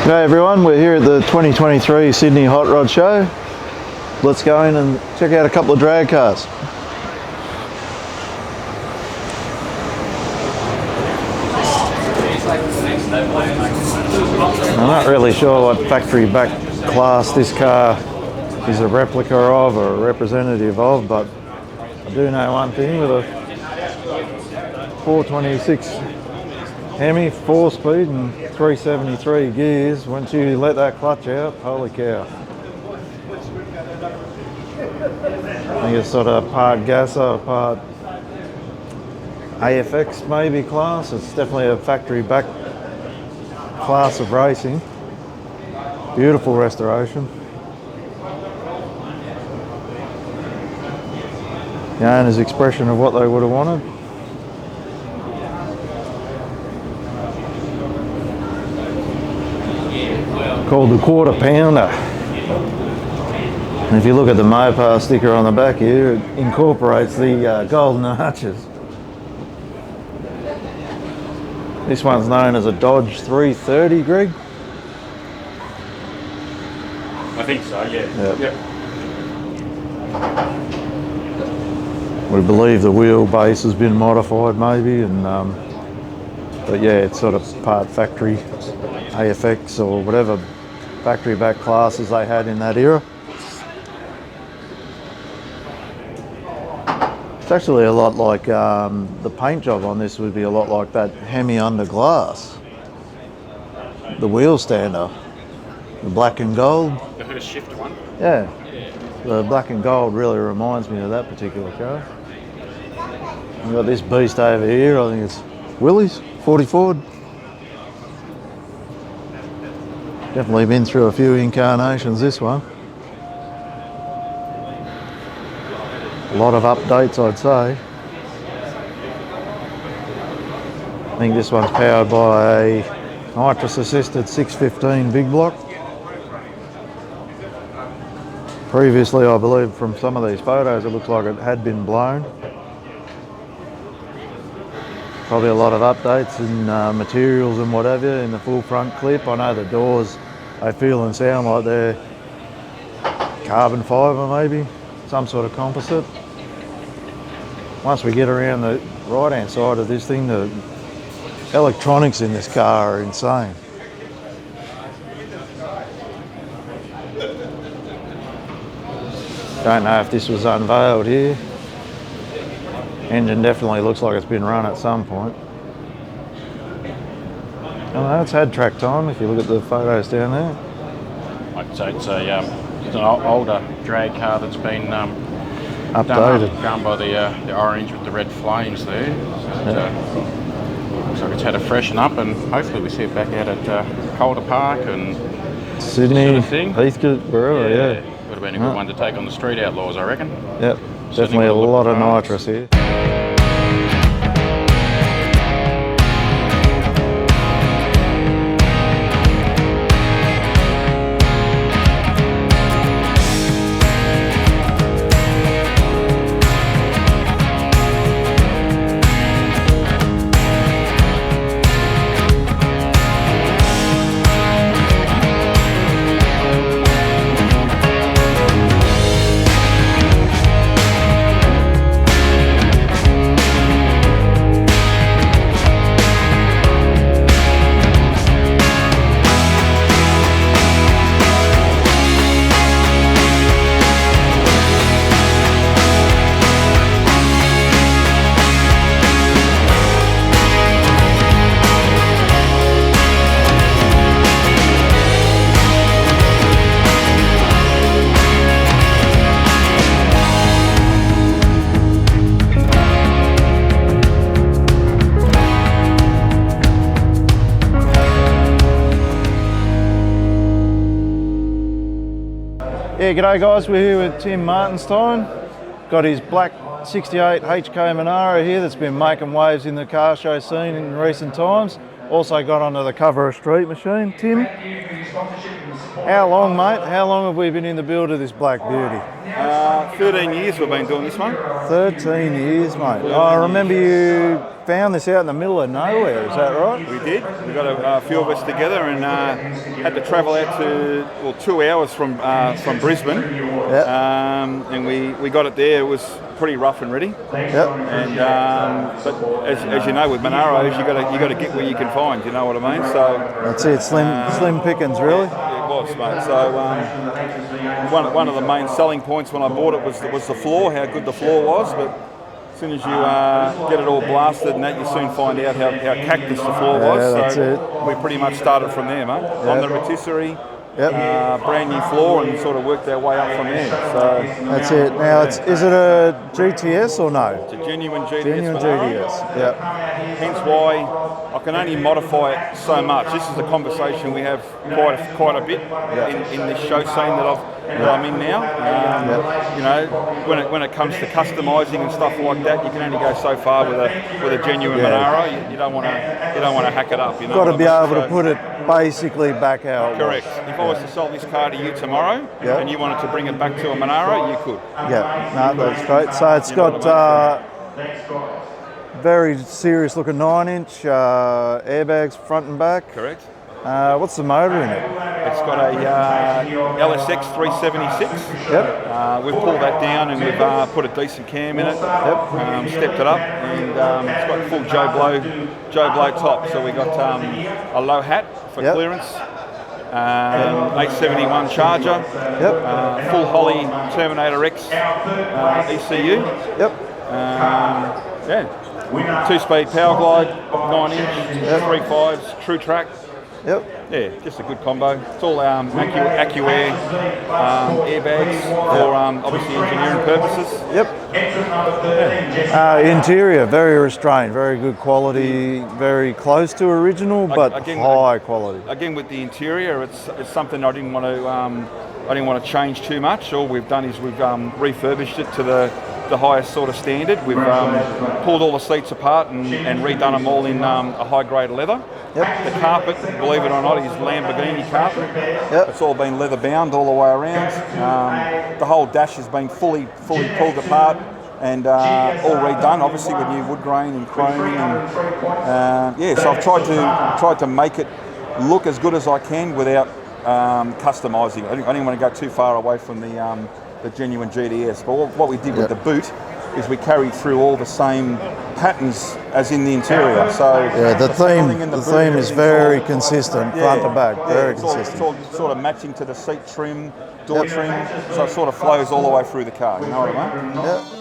Hey everyone, we're here at the 2023 Sydney Hot Rod Show. Let's go in and check out a couple of drag cars. I'm not really sure what factory back class this car is a replica of or a representative of, but I do know one thing: with a 426 Hemi 4-speed and 373 gears, once you let that clutch out, holy cow. I think it's sort of part Gasser, part AFX maybe class. It's definitely a factory back class of racing. Beautiful restoration. The owner's expression of what they would have wanted. Called the quarter pounder. And if you look at the Mopar sticker on the back here, it incorporates the golden arches. This one's known as a Dodge 330, Greg? I think so, yeah. Yep. We believe the wheelbase has been modified maybe, and but yeah, it's sort of part factory AFX or whatever factory back classes they had in that era. It's actually a lot like the paint job on this would be a lot like that Hemi under glass. The wheel stander, the black and gold. The Hearst shift one? Yeah. The black and gold really reminds me of that particular car. We've got this beast over here, I think it's Willys, 40 Ford. Definitely been through a few incarnations, this one. A lot of updates, I'd say. I think this one's powered by a nitrous-assisted 615 big block. Previously, I believe from some of these photos, it looks like it had been blown. Probably a lot of updates in materials and whatever in the full front clip. I know the doors, they feel and sound like they're carbon fibre maybe, some sort of composite. Once we get around the right hand side of this thing, the electronics in this car are insane. Don't know if this was unveiled here. Engine definitely looks like it's been run at some point. I know it's had track time if you look at the photos down there. I'd say it's an older drag car that's been Updated. done by the orange with the red flames there. So looks like it's had a freshen up, and hopefully we see it back out at Calder Park and Sydney, sort of thing. Heathcote, wherever, yeah. Would have been a good one to take on the street outlaws, I reckon. Yep, definitely a lot of nitrous here. Yeah, g'day guys, we're here with Tim Martinstein. Got his black 68 HK Monaro here that's been making waves in the car show scene in recent times. Also got onto the cover of Street Machine. Tim, how long, mate? How long have we been in the build of this black beauty? 13 years we've been doing this one. 13 years, mate. I remember you found this out in the middle of nowhere, is that right? We did. We got a few of us together and had to travel out to 2 hours from Brisbane. Yep. And we got it there. It was pretty rough and ready. Yep. And but as you know, with Monaros, you got to get where you can find. You know what I mean? So that's it. Slim pickings, really. It was, mate. So one of the main selling points when I bought it was the floor, how good the floor was. But as soon as you get it all blasted and that, you soon find out how cactus the floor was. That's so it. We pretty much started from there, mate. Yep. On the rotisserie. Yep. Brand new floor and sort of worked our way up from there. So that's it. Now, is it a GTS or no? It's a genuine GTS. Genuine Monaro. GTS. Yep. Hence why I can only modify it so much. This is a conversation we have quite a bit in this show scene that I'm in now. You know, when it comes to customising and stuff like that, you can only go so far with a genuine Monaro. You don't want to hack it up. You know, got to be able to put it basically back out. Correct. If I was to sell this car to you tomorrow and you wanted to bring it back to a Monaro, you could. Yeah, no, that's great. So it's got very serious looking 9-inch airbags front and back. Correct. What's the motor in it? It's got a LSX 376. Yep. We've pulled that down and we've put a decent cam in it. Yep. Stepped it up and it's got full Joe Blow top. So we got a low hat for clearance. 871 charger. Yep. Full Holly Terminator X ECU. Yep. Yeah. 2-speed power glide, 9-inch, 3.5s, true track. Yep. Yeah, just a good combo. It's all AccuAir airbags for obviously engineering purposes. Yep. Interior, very restrained, very good quality, very close to original, but high quality. Again, with the interior, it's something I didn't want to change too much. All we've done is we've refurbished it to the highest sort of standard. We've pulled all the seats apart and redone them all in a high-grade leather. Yep. The carpet, believe it or not, is Lamborghini carpet. Yep. It's all been leather bound all the way around. The whole dash has been fully pulled apart and all redone, obviously with new wood grain and chroming. And so I've tried to make it look as good as I can without customising. I didn't want to go too far away from the genuine GTS. But what we did with the boot is we carried through all the same patterns as in the interior. So the theme is very consistent, front to back, very consistent. It's all sort of matching to the seat trim, door trim, so it sort of flows all the way through the car. You know what I mean? Yeah.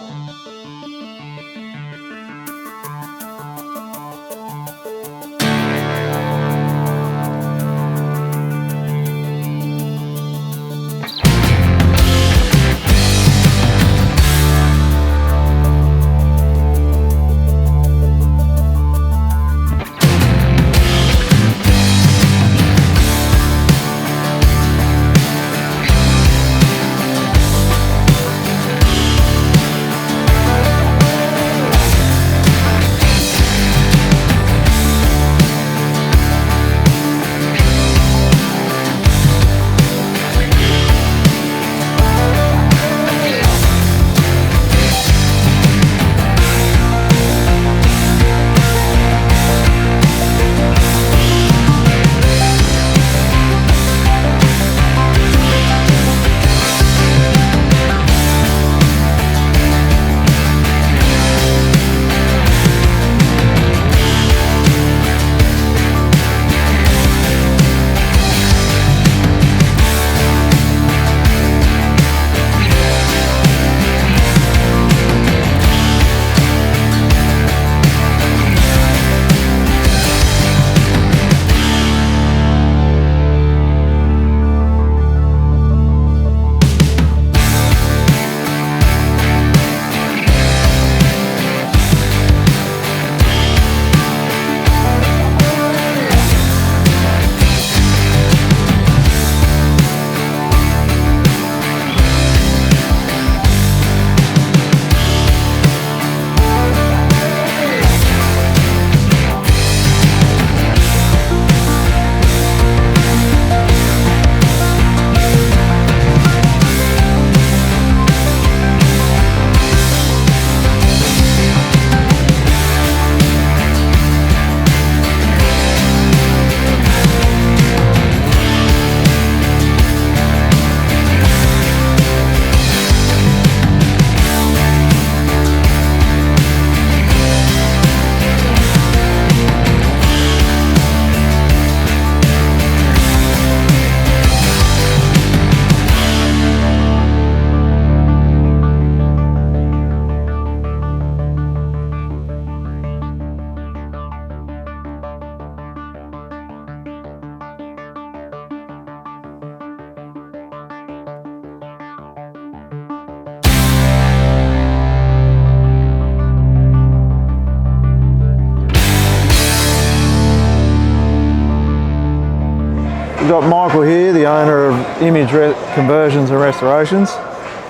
we've got Michael here, the owner of Image Conversions and Restorations,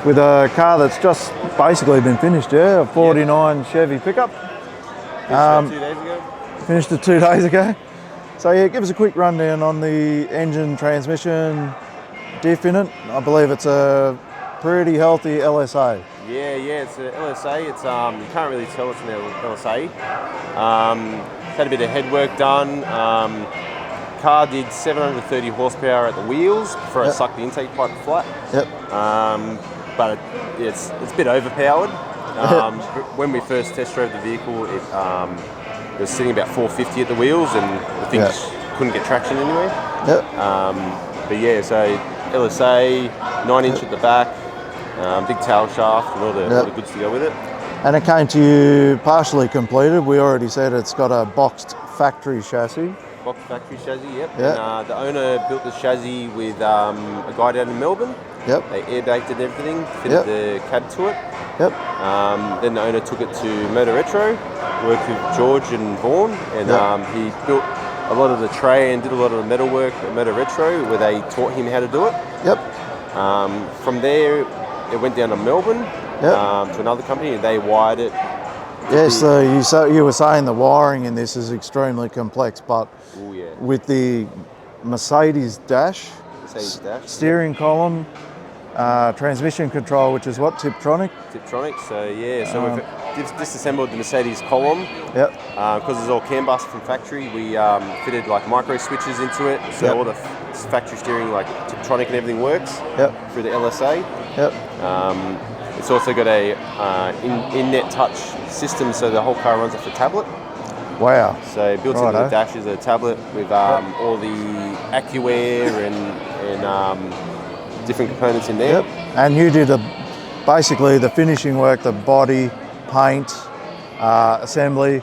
with a car that's just basically been finished, a 49 Chevy pickup. Finished it 2 days ago. So yeah, give us a quick rundown on the engine, transmission, diff in it. I believe it's a pretty healthy LSA. Yeah, it's a LSA. It's you can't really tell it's an LSA. Had a bit of head work done. Car did 730 horsepower at the wheels before I sucked the intake pipe flat. But it's a bit overpowered. When we first test drove the vehicle, it was sitting about 450 at the wheels, and the thing just couldn't get traction anyway. But yeah, so LSA, 9-inch at the back, big tail shaft, and all the goods to go with it. And it came to you partially completed. We already said it's got a boxed factory chassis. Boxed factory chassis, And the owner built the chassis with a guy down in Melbourne. They air-baked it and everything, fitted the cab to it. Then the owner took it to Motor Retro, worked with George and Vaughan, and he built a lot of the tray and did a lot of the metal work at Motor Retro, where they taught him how to do it. From there, it went down to Melbourne to another company, and they wired it. So you were saying the wiring in this is extremely complex, but with the Mercedes dash, steering column, transmission control, which is what, Tiptronic? Tiptronic, so we've disassembled the Mercedes column. Because it's all CAN bus from factory, we fitted like micro switches into it, so all the factory steering, like Tiptronic and everything works through the LSA. It's also got a in-net touch system, so the whole car runs off the tablet. Wow. So built into the dash is a tablet with all the AccuAir and different components in there. And you did basically the finishing work, the body, paint, assembly.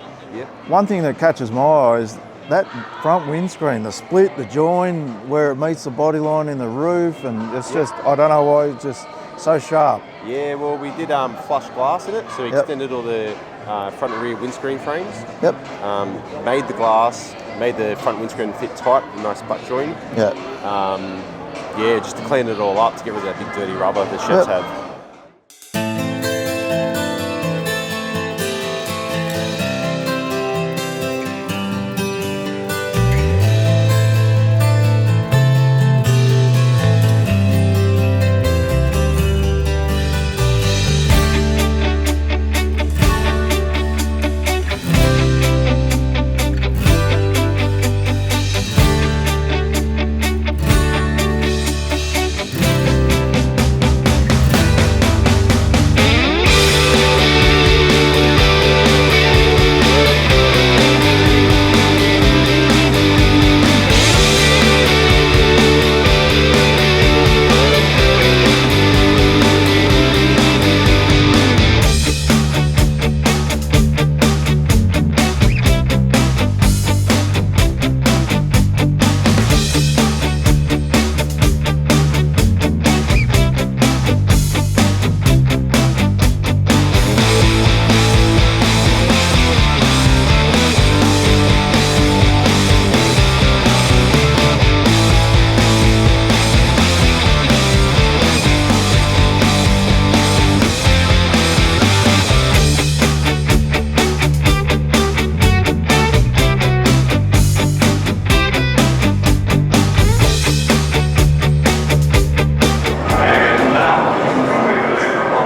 One thing that catches my eye is that front windscreen, the split, the join, where it meets the body line in the roof, and it's just, I don't know why, it's just so sharp. Yeah, well, we did flush glass in it, so we extended all the front and rear windscreen frames. Made the glass, made the front windscreen fit tight, a nice butt join. Just to clean it all up, to get rid of that big dirty rubber the Chevs have.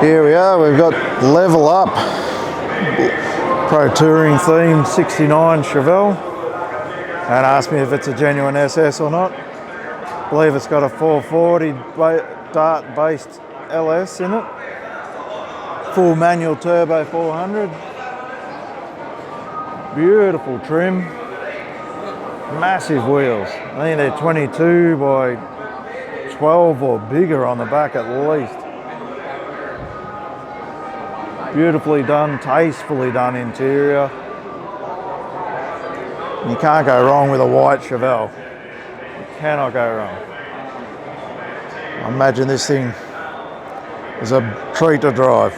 Here we are, we've got Level Up, Pro Touring theme 69 Chevelle, and asked me if it's a genuine SS or not. I believe it's got a 440 dart based LS in it, full manual turbo 400, beautiful trim, massive wheels. I think they're 22 by 12 or bigger on the back at least. Beautifully done, tastefully done interior. You can't go wrong with a white Chevelle. You cannot go wrong. I imagine this thing is a treat to drive.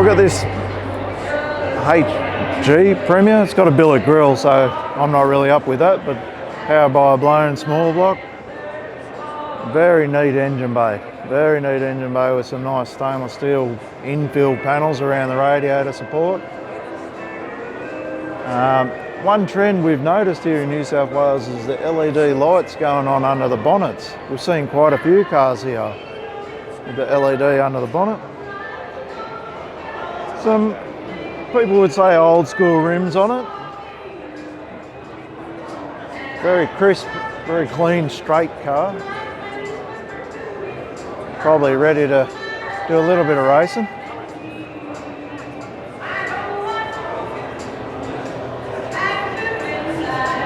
look at this HG Premier. It's got a billet grille, so I'm not really up with that, but powered by a blown small block. Very neat engine bay. Very neat engine bay with some nice stainless steel infill panels around the radiator support. One trend we've noticed here in New South Wales is the LED lights going on under the bonnets. We've seen quite a few cars here with the LED under the bonnet. Some people would say old school rims on it. Very crisp, very clean, straight car. Probably ready to do a little bit of racing.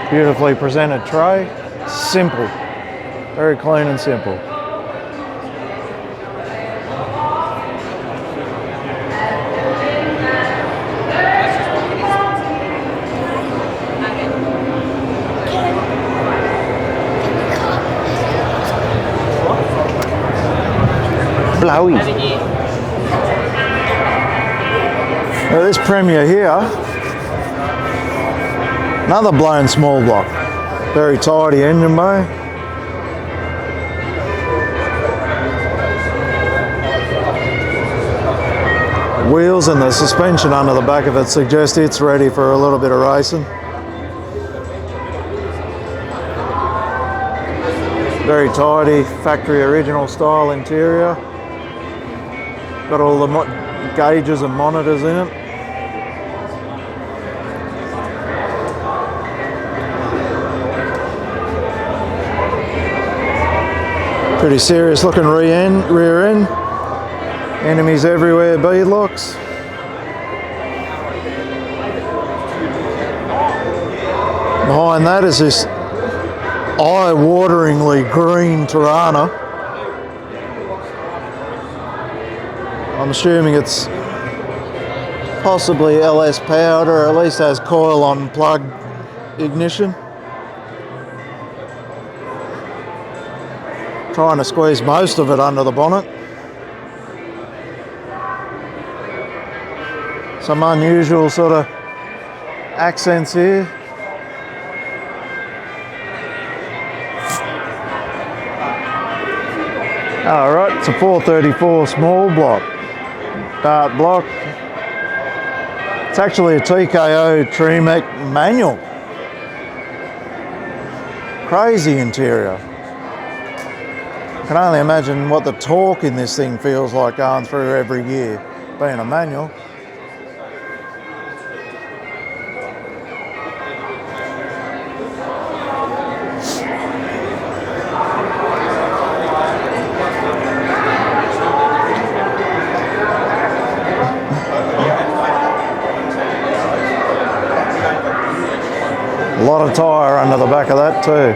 Beautifully presented tray, simple, very clean and simple. Blowy. Now this Premier here, another blown small block, very tidy engine bay. Wheels and the suspension under the back of it suggest it's ready for a little bit of racing. Very tidy, factory original style interior. Got all the gauges and monitors in it. Pretty serious looking rear end. Enemies everywhere, beadlocks. Behind that is this eye-wateringly green Tirana. I'm assuming it's possibly LS powered, or at least has coil on plug ignition. Trying to squeeze most of it under the bonnet. Some unusual sort of accents here. Alright, it's a 434 small block, dart block. It's actually a TKO Tremec manual. Crazy interior. I can only imagine what the torque in this thing feels like going through every gear, being a manual. A lot of tyre under the back of that too.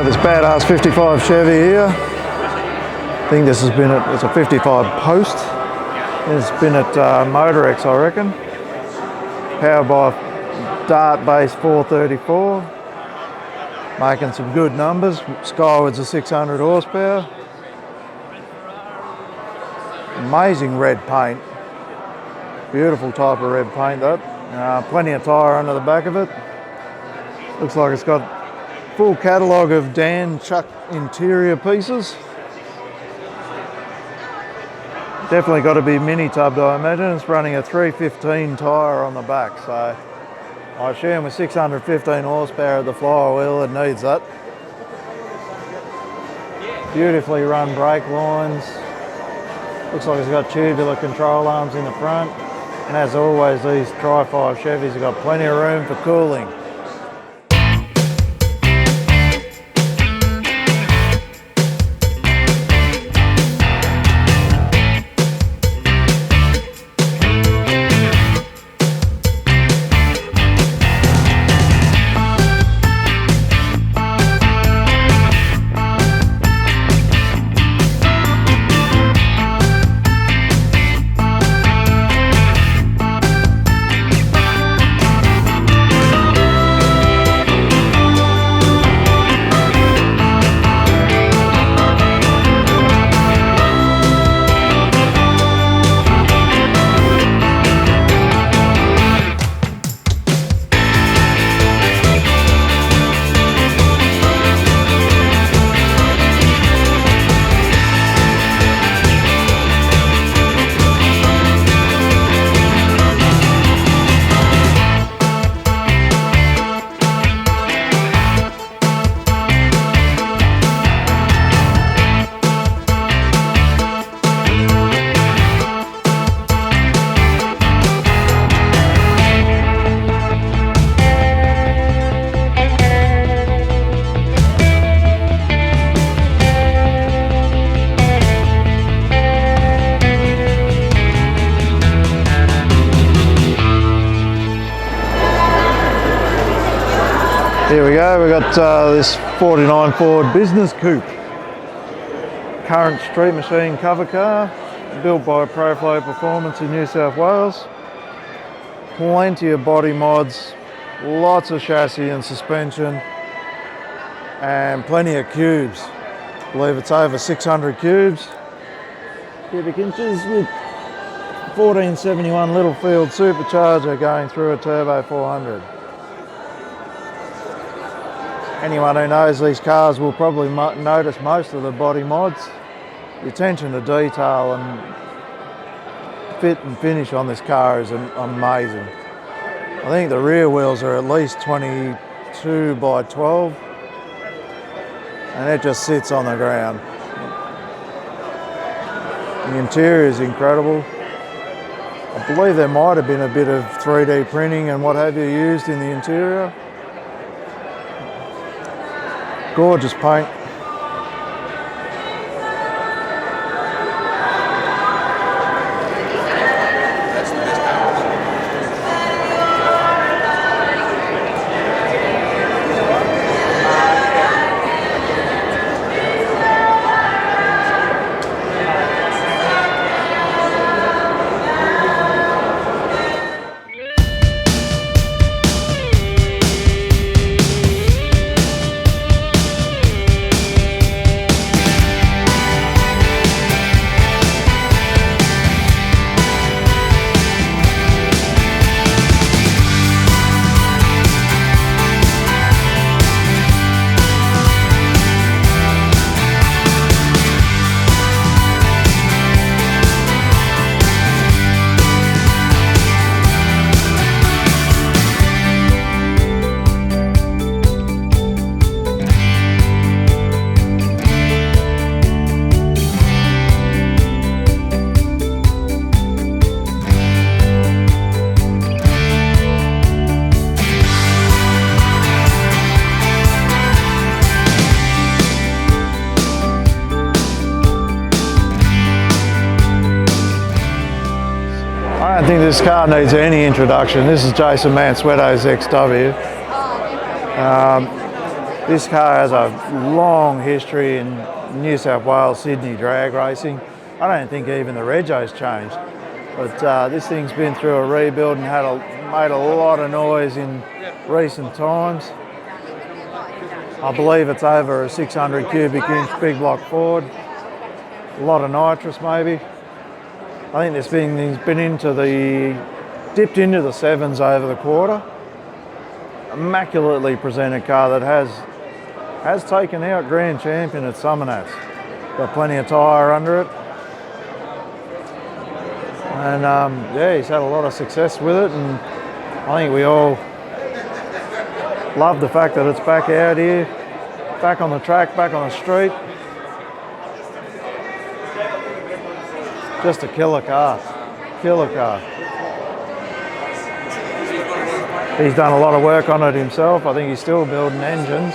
This badass 55 Chevy here. I think this has been it's a 55 post. It's been at Motorex, I reckon. Powered by Dart base 434. Making some good numbers. Skyward's a 600 horsepower. Amazing red paint. Beautiful type of red paint that. Plenty of tyre under the back of it. Looks like it's got Full catalogue of Dan Chuck interior pieces. Definitely got to be mini tubbed, I imagine. It's running a 315 tyre on the back, so I assume with 615 horsepower at the flywheel it needs that. Beautifully run brake lines. Looks like it's got tubular control arms in the front. And as always, these Tri-5 Chevys have got plenty of room for cooling. Here we go, we've got this 49 Ford Business Coupe. Current street machine cover car, built by ProFlow Performance in New South Wales. Plenty of body mods, lots of chassis and suspension, and plenty of cubes. I believe it's over 600 cubes. Cubic inches with 1471 Littlefield supercharger going through a turbo 400. Anyone who knows these cars will probably notice most of the body mods. The attention to detail and fit and finish on this car is amazing. I think the rear wheels are at least 22 by 12 and it just sits on the ground. The interior is incredible. I believe there might have been a bit of 3D printing and what have you used in the interior. Gorgeous paint. I don't think this car needs any introduction. This is Jason Mansueto's XW. This car has a long history in New South Wales, Sydney drag racing. I don't think even the rego's changed. But this thing's been through a rebuild and made a lot of noise in recent times. I believe it's over a 600 cubic inch big block Ford. A lot of nitrous maybe. I think this thing's been dipped into the sevens over the quarter. Immaculately presented car that has Has taken out Grand Champion at Summernats. Got plenty of tyre under it. And yeah, he's had a lot of success with it, and I think we all love the fact that it's back out here, back on the track, back on the street. Just a killer car, killer car. He's done a lot of work on it himself. I think he's still building engines.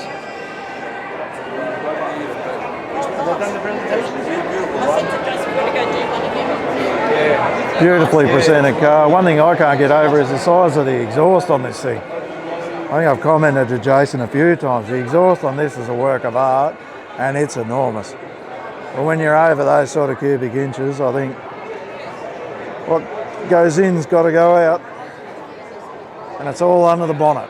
Beautifully presented car. One thing I can't get over is the size of the exhaust on this thing. I think I've commented to Jason a few times. The exhaust on this is a work of art, and it's enormous. But when you're over those sort of cubic inches, I think what goes in's got to go out, and it's all under the bonnet.